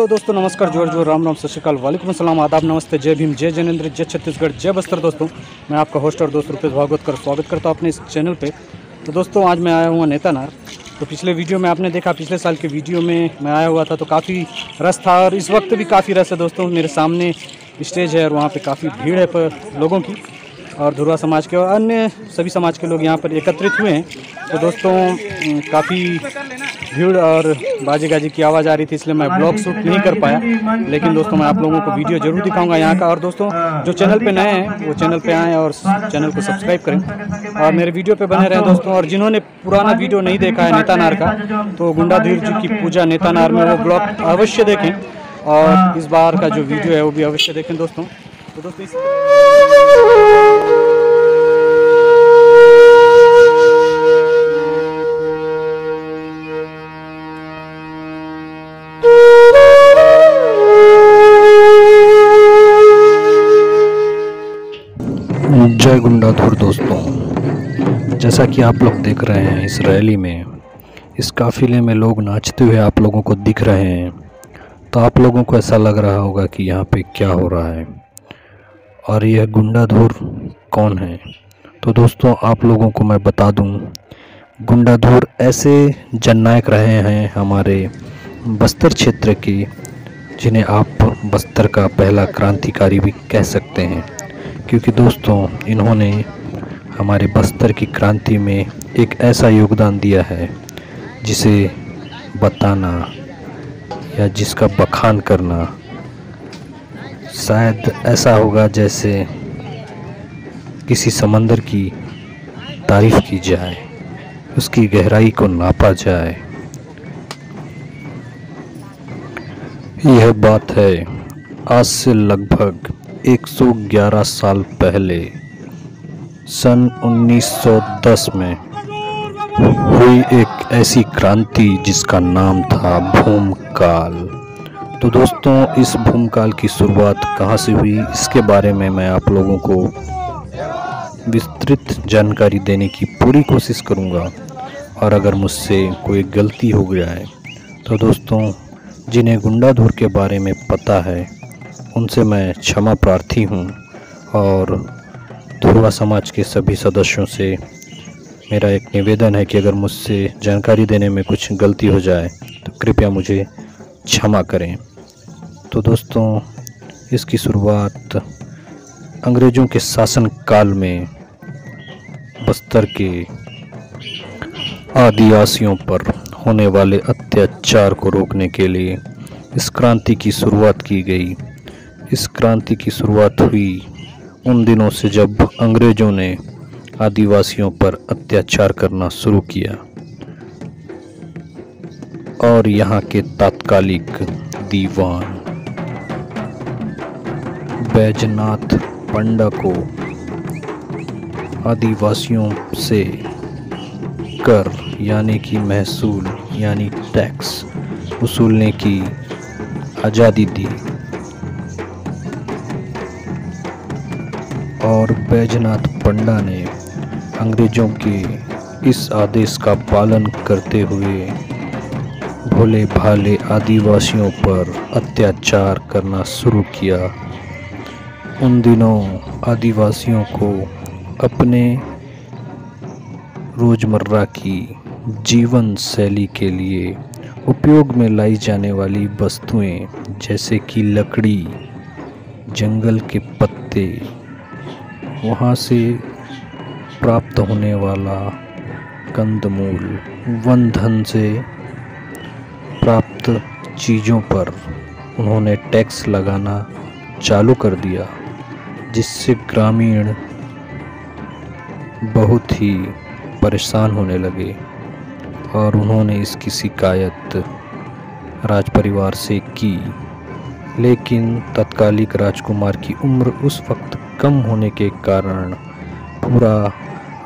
Hello दोस्तों, नमस्कार, जोर जोर, राम राम, सत श्री अकाल, वालेकुम अस्सलाम, आदाब, नमस्ते, जय भीम, जय जिनेंद्र, जय छत्तीसगढ़, जय बस्तर। दोस्तों मैं आपका होस्ट और दोस्त रुपेश भागवत कर स्वागत करता हूँ अपने इस चैनल पे। तो दोस्तों आज मैं आया हुआ नेतानार। तो पिछले वीडियो में आपने देखा, पिछले साल के वीडियो में मैं आया हुआ था तो काफ़ी रस था और इस वक्त भी काफ़ी रस है। दोस्तों मेरे सामने स्टेज है और वहाँ पर काफ़ी भीड़ है पर लोगों की, और धुरवा समाज के और अन्य सभी समाज के लोग यहाँ पर एकत्रित हुए हैं। तो दोस्तों काफ़ी भीड़ और बाजे गाजे की आवाज़ आ रही थी, इसलिए मैं ब्लॉग शूट नहीं कर पाया। लेकिन दोस्तों मैं आप लोगों को वीडियो जरूर दिखाऊंगा यहाँ का। और दोस्तों जो चैनल पे नए हैं वो चैनल पे आएँ और चैनल को सब्सक्राइब करें और मेरे वीडियो पे बने रहें दोस्तों। और जिन्होंने पुराना वीडियो नहीं देखा है नेतानार का, तो गुंडाधीर जी की पूजा नेतानार में वो ब्लॉग अवश्य देखें और इस बार का जो वीडियो है वो भी अवश्य देखें दोस्तों। तो दोस्तों जय गुंडाधुर। दोस्तों जैसा कि आप लोग देख रहे हैं, इस रैली में, इस काफिले में लोग नाचते हुए आप लोगों को दिख रहे हैं, तो आप लोगों को ऐसा लग रहा होगा कि यहाँ पे क्या हो रहा है और यह गुंडाधुर कौन है। तो दोस्तों आप लोगों को मैं बता दूं, गुंडाधुर ऐसे जननायक रहे हैं हमारे बस्तर क्षेत्र के, जिन्हें आप बस्तर का पहला क्रांतिकारी भी कह सकते हैं, क्योंकि दोस्तों इन्होंने हमारे बस्तर की क्रांति में एक ऐसा योगदान दिया है जिसे बताना या जिसका बखान करना शायद ऐसा होगा जैसे किसी समंदर की तारीफ की जाए, उसकी गहराई को नापा जाए। यह बात है आज से लगभग 111 साल पहले सन 1910 में हुई एक ऐसी क्रांति जिसका नाम था भूमकाल। तो दोस्तों इस भूमकाल की शुरुआत कहाँ से हुई, इसके बारे में मैं आप लोगों को विस्तृत जानकारी देने की पूरी कोशिश करूँगा। और अगर मुझसे कोई गलती हो जाए तो दोस्तों जिन्हें गुंडाधुर के बारे में पता है उनसे मैं क्षमा प्रार्थी हूँ, और धुरवा समाज के सभी सदस्यों से मेरा एक निवेदन है कि अगर मुझसे जानकारी देने में कुछ गलती हो जाए तो कृपया मुझे क्षमा करें। तो दोस्तों इसकी शुरुआत अंग्रेज़ों के शासन काल में बस्तर के आदिवासियों पर होने वाले अत्याचार को रोकने के लिए इस क्रांति की शुरुआत की गई। इस क्रांति की शुरुआत हुई उन दिनों से जब अंग्रेज़ों ने आदिवासियों पर अत्याचार करना शुरू किया और यहाँ के तात्कालिक दीवान बैजनाथ पंडा को आदिवासियों से कर यानी कि महसूल यानी टैक्स वसूलने की आज़ादी दी, और बैजनाथ पंडा ने अंग्रेज़ों के इस आदेश का पालन करते हुए भोले भाले आदिवासियों पर अत्याचार करना शुरू किया। उन दिनों आदिवासियों को अपने रोज़मर्रा की जीवन शैली के लिए उपयोग में लाई जाने वाली वस्तुएं जैसे कि लकड़ी, जंगल के पत्ते, वहाँ से प्राप्त होने वाला कंदमूल, वन धन से प्राप्त चीज़ों पर उन्होंने टैक्स लगाना चालू कर दिया, जिससे ग्रामीण बहुत ही परेशान होने लगे और उन्होंने इसकी शिकायत राज परिवार से की। लेकिन तत्कालिक राजकुमार की उम्र उस वक्त कम होने के कारण पूरा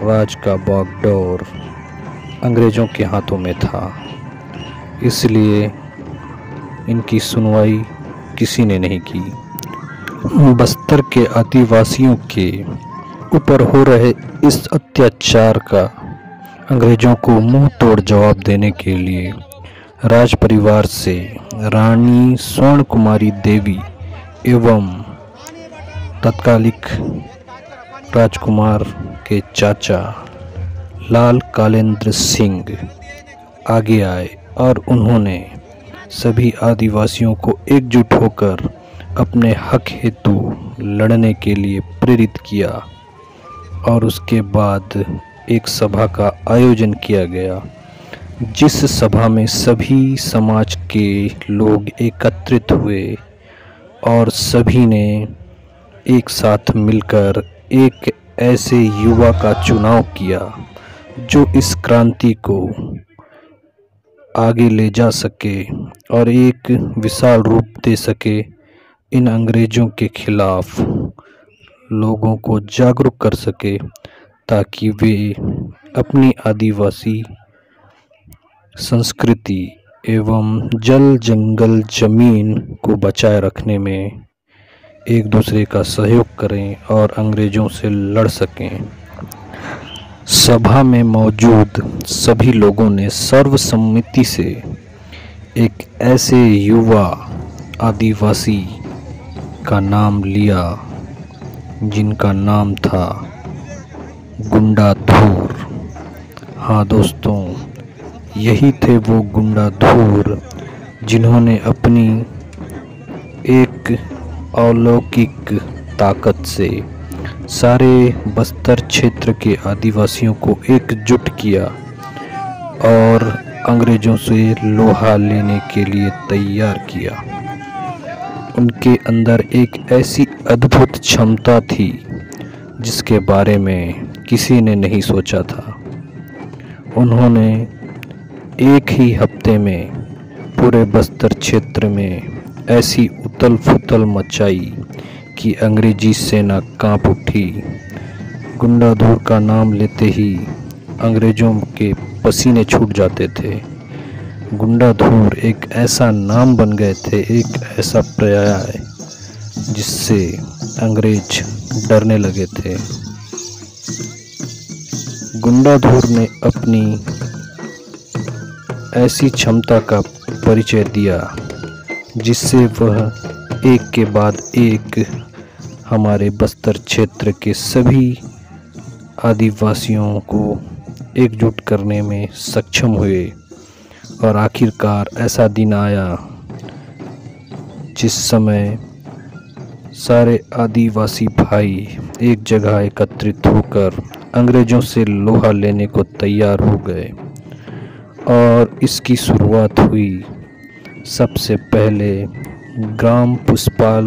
राज का बागडोर अंग्रेज़ों के हाथों में था, इसलिए इनकी सुनवाई किसी ने नहीं की। बस्तर के आदिवासियों के ऊपर हो रहे इस अत्याचार का अंग्रेज़ों को मुंह तोड़ जवाब देने के लिए राज परिवार से रानी स्वर्ण कुमारी देवी एवं तत्कालिक राजकुमार के चाचा लाल कालेंद्र सिंह आगे आए और उन्होंने सभी आदिवासियों को एकजुट होकर अपने हक हेतु लड़ने के लिए प्रेरित किया और उसके बाद एक सभा का आयोजन किया गया, जिस सभा में सभी समाज के लोग एकत्रित हुए और सभी ने एक साथ मिलकर एक ऐसे युवा का चुनाव किया जो इस क्रांति को आगे ले जा सके और एक विशाल रूप दे सके, इन अंग्रेज़ों के खिलाफ लोगों को जागरूक कर सके ताकि वे अपनी आदिवासी संस्कृति एवं जल जंगल ज़मीन को बचाए रखने में एक दूसरे का सहयोग करें और अंग्रेज़ों से लड़ सकें। सभा में मौजूद सभी लोगों ने सर्वसम्मति से एक ऐसे युवा आदिवासी का नाम लिया जिनका नाम था गुंडाधुर। हाँ दोस्तों, यही थे वो गुंडाधुर जिन्होंने अपनी एक अलौकिक ताकत से सारे बस्तर क्षेत्र के आदिवासियों को एकजुट किया और अंग्रेज़ों से लोहा लेने के लिए तैयार किया। उनके अंदर एक ऐसी अद्भुत क्षमता थी जिसके बारे में किसी ने नहीं सोचा था। उन्होंने एक ही हफ्ते में पूरे बस्तर क्षेत्र में ऐसी उथल पुथल मचाई कि अंग्रेजी सेना कांप उठी। गुंडाधुर का नाम लेते ही अंग्रेज़ों के पसीने छूट जाते थे। गुंडाधुर एक ऐसा नाम बन गए थे, एक ऐसा पर्याय जिससे अंग्रेज डरने लगे थे। गुंडाधुर ने अपनी ऐसी क्षमता का परिचय दिया जिससे वह एक के बाद एक हमारे बस्तर क्षेत्र के सभी आदिवासियों को एकजुट करने में सक्षम हुए और आखिरकार ऐसा दिन आया जिस समय सारे आदिवासी भाई एक जगह एकत्रित होकर अंग्रेज़ों से लोहा लेने को तैयार हो गए और इसकी शुरुआत हुई सबसे पहले ग्राम पुष्पाल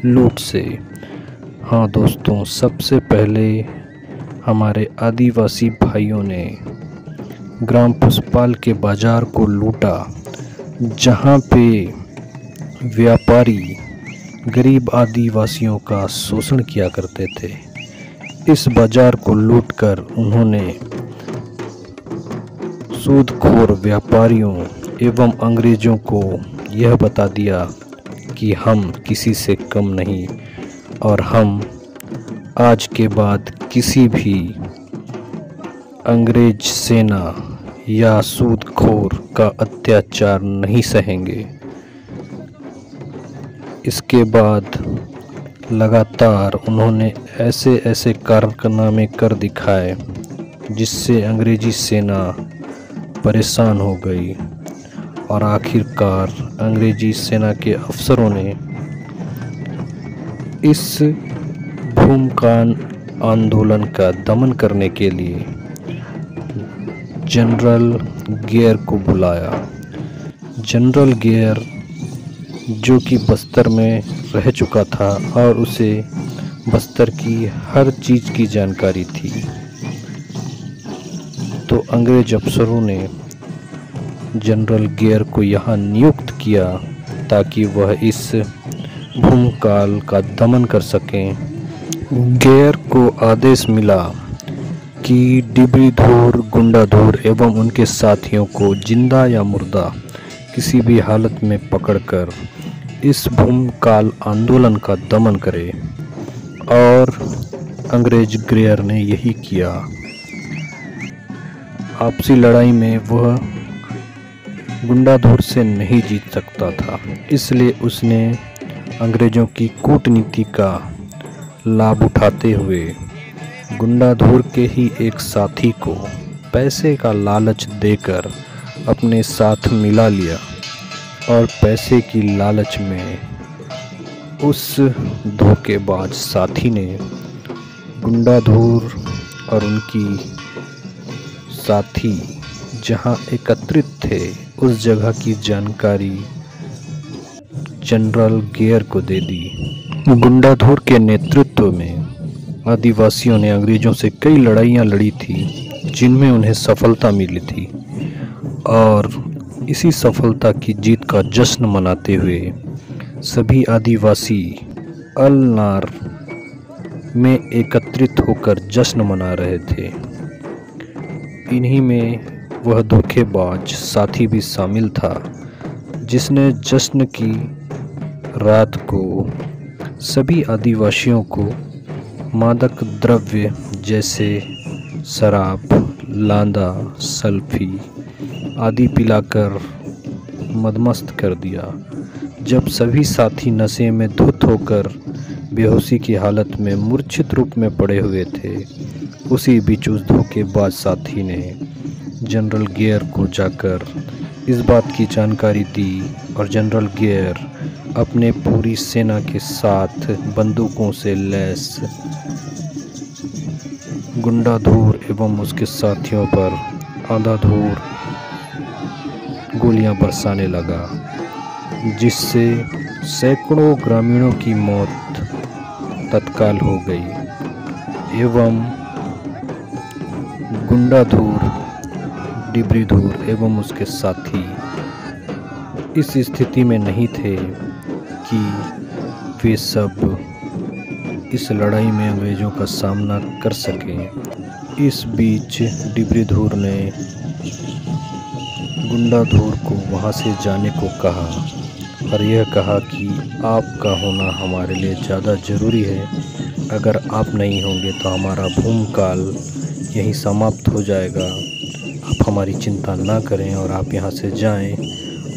लूट से। हाँ दोस्तों, सबसे पहले हमारे आदिवासी भाइयों ने ग्राम पुष्पाल के बाज़ार को लूटा, जहाँ पे व्यापारी गरीब आदिवासियों का शोषण किया करते थे। इस बाज़ार को लूटकर उन्होंने सूदखोर व्यापारियों एवं अंग्रेज़ों को यह बता दिया कि हम किसी से कम नहीं और हम आज के बाद किसी भी अंग्रेज सेना या सूदखोर का अत्याचार नहीं सहेंगे। इसके बाद लगातार उन्होंने ऐसे ऐसे कारनामे कर दिखाए जिससे अंग्रेजी सेना परेशान हो गई और आखिरकार अंग्रेजी सेना के अफसरों ने इस भूमकान आंदोलन का दमन करने के लिए जनरल गेयर को बुलाया। जनरल गेयर जो कि बस्तर में रह चुका था और उसे बस्तर की हर चीज़ की जानकारी थी, तो अंग्रेज अफसरों ने जनरल गेयर को यहाँ नियुक्त किया ताकि वह इस भूमकाल का दमन कर सकें। गेयर को आदेश मिला कि डिबरीधुर, गुंडाधुर एवं उनके साथियों को जिंदा या मुर्दा किसी भी हालत में पकड़कर इस भूमकाल आंदोलन का दमन करे और अंग्रेज गेयर ने यही किया। आपसी लड़ाई में वह गुंडाधुर से नहीं जीत सकता था, इसलिए उसने अंग्रेज़ों की कूटनीति का लाभ उठाते हुए गुंडाधुर के ही एक साथी को पैसे का लालच देकर अपने साथ मिला लिया और पैसे की लालच में उस धोखेबाज साथी ने गुंडाधुर और उनकी साथी जहां एकत्रित थे उस जगह की जानकारी जनरल गेयर को दे दी। गुंडाधुर के नेतृत्व में आदिवासियों ने अंग्रेज़ों से कई लड़ाइयाँ लड़ी थी जिनमें उन्हें सफलता मिली थी और इसी सफलता की जीत का जश्न मनाते हुए सभी आदिवासी अलनार में एकत्रित होकर जश्न मना रहे थे। इन्हीं में वह धोखेबाज साथी भी शामिल था जिसने जश्न की रात को सभी आदिवासियों को मादक द्रव्य जैसे शराब, लांदा, सल्फी आदि पिलाकर मदमस्त कर दिया। जब सभी साथी नशे में धुत होकर बेहोशी की हालत में मूर्छित रूप में पड़े हुए थे, उसी बीच उस धोखेबाज साथी ने जनरल गेयर को जाकर इस बात की जानकारी दी और जनरल गेयर अपने पूरी सेना के साथ बंदूकों से लैस गुंडाधुर एवं उसके साथियों पर अंधाधुंध गोलियां बरसाने लगा, जिससे सैकड़ों ग्रामीणों की मौत तत्काल हो गई एवं गुंडाधुर, डिब्रीधुर एवं उसके साथी इस स्थिति में नहीं थे कि वे सब इस लड़ाई में अंग्रेज़ों का सामना कर सकें। इस बीच डिब्रीधुर ने गुंडाधुर को वहाँ से जाने को कहा और यह कहा कि आपका होना हमारे लिए ज़्यादा ज़रूरी है। अगर आप नहीं होंगे तो हमारा भूमकाल यहीं समाप्त हो जाएगा। आप हमारी चिंता ना करें और आप यहाँ से जाएं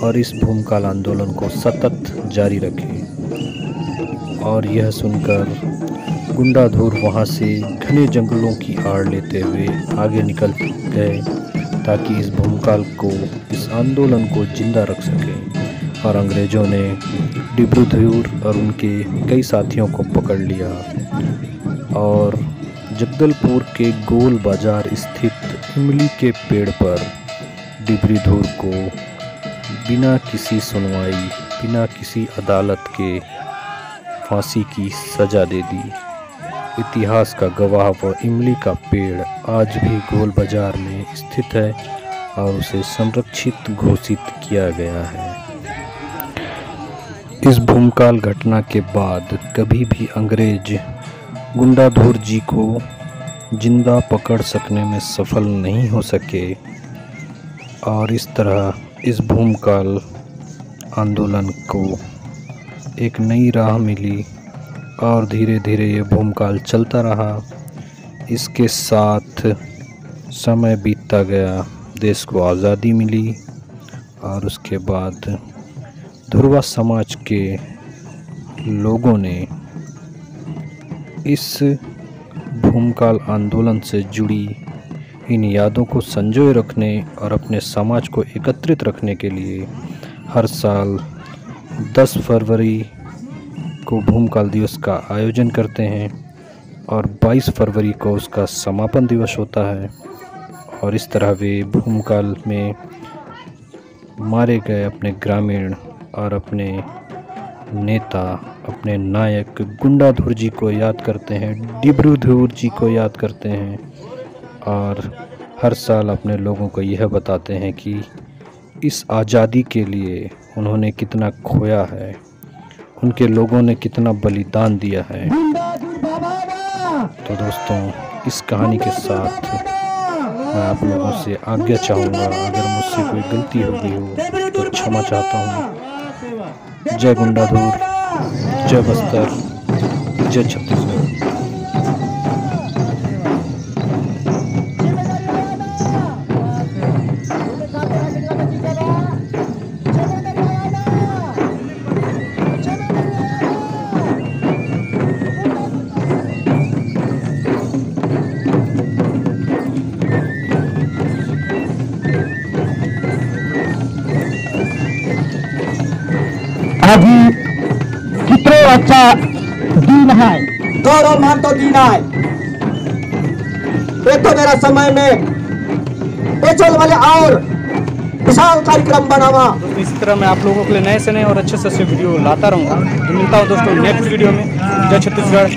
और इस भूमकाल आंदोलन को सतत जारी रखें। और यह सुनकर गुंडाधुर वहाँ से घने जंगलों की आड़ लेते हुए आगे निकल गए ताकि इस भूमकाल को, इस आंदोलन को जिंदा रख सकें। और अंग्रेज़ों ने डिब्रूधुर और उनके कई साथियों को पकड़ लिया और जगदलपुर के गोल बाजार स्थित इमली के पेड़ पर डिब्रूधुर को बिना किसी सुनवाई, बिना किसी अदालत के फांसी की सज़ा दे दी। इतिहास का गवाह वह इमली का पेड़ आज भी गोल बाजार में स्थित है और उसे संरक्षित घोषित किया गया है। इस भूमकाल घटना के बाद कभी भी अंग्रेज गुंडाधुर जी को जिंदा पकड़ सकने में सफल नहीं हो सके और इस तरह इस भूमकाल आंदोलन को एक नई राह मिली और धीरे धीरे ये भूमकाल चलता रहा। इसके साथ समय बीतता गया, देश को आज़ादी मिली और उसके बाद धुरवा समाज के लोगों ने इस भूमकाल आंदोलन से जुड़ी इन यादों को संजोए रखने और अपने समाज को एकत्रित रखने के लिए हर साल 10 फरवरी को भूमकाल दिवस का आयोजन करते हैं और 22 फरवरी को उसका समापन दिवस होता है। और इस तरह वे भूमकाल में मारे गए अपने ग्रामीण और अपने नेता, अपने नायक गुंडाधुर जी को याद करते हैं, डिब्रूधुर जी को याद करते हैं और हर साल अपने लोगों को यह बताते हैं कि इस आज़ादी के लिए उन्होंने कितना खोया है, उनके लोगों ने कितना बलिदान दिया है। तो दोस्तों, इस कहानी के साथ मैं आप लोगों से आज्ञा चाहूँगा। अगर मुझसे कोई गलती हो गई हो तो क्षमा चाहता हूँ। जय गुंडाधुर, जय बस्तर, जय छत्तीसगढ़। आज कितने अच्छा दिन है, गौरव मान तो दिन है। एक तो मेरा समय में पेचल वाले और विशाल कार्यक्रम बनावा। दोस्तों इसी तरह मैं आप लोगों के लिए नए से नए और अच्छे से अच्छे वीडियो लाता रहूँगा। तो मिलता हूँ दोस्तों नेक्स्ट वीडियो में। जय छत्तीसगढ़,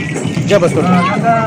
जय बस्तर।